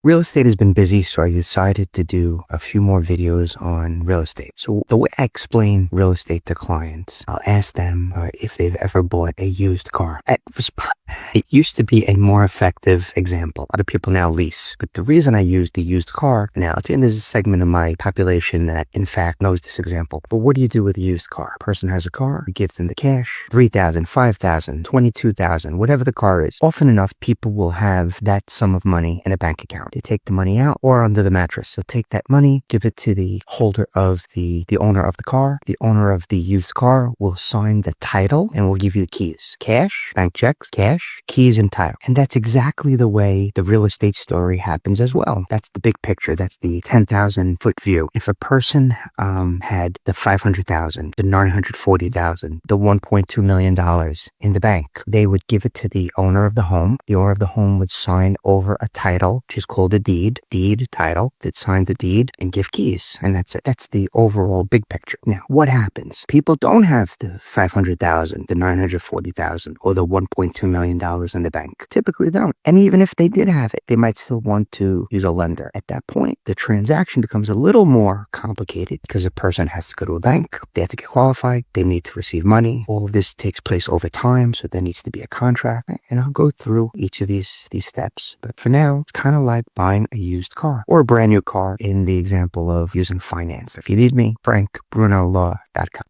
Real estate has been busy, so I decided to do a few more videos on real estate. So the way I explain real estate to clients, I'll ask them if they've ever bought a used car. It used to be a more effective example. A lot of people now lease, but the reason I use the used car analogy, and there's a segment of my population that in fact knows this example, but what do you do with a used car? A person has a car, you give them the cash, $3,000, $5,000, $22,000, whatever the car is. Often enough, people will have that sum of money in a bank account. They take the money out or under the mattress. They'll take that money, give it to the holder of the owner of the car. The owner of the used car will sign the title and will give you the keys. Cash, bank checks, cash, keys and title. And that's exactly the way the real estate story happens as well. That's the big picture. That's the 10,000 foot view. If a person had the $500,000, the $940,000, the $1.2 million in the bank, they would give it to the owner of the home. The owner of the home would sign over a title, which is called a deed title, that signed the deed and give keys. And that's it. That's the overall big picture. Now, what happens? People don't have the $500,000, the $940,000, or the $1.2 million in the bank. Typically don't. And even if they did have it, they might still want to use a lender. At that point, the transaction becomes a little more complicated because a person has to go to a bank. They have to get qualified. They need to receive money. All of this takes place over time, so there needs to be a contract. And I'll go through each of these steps. But for now, it's kind of like buying a used car or a brand new car in the example of using finance. If you need me, frankbrunolaw.com.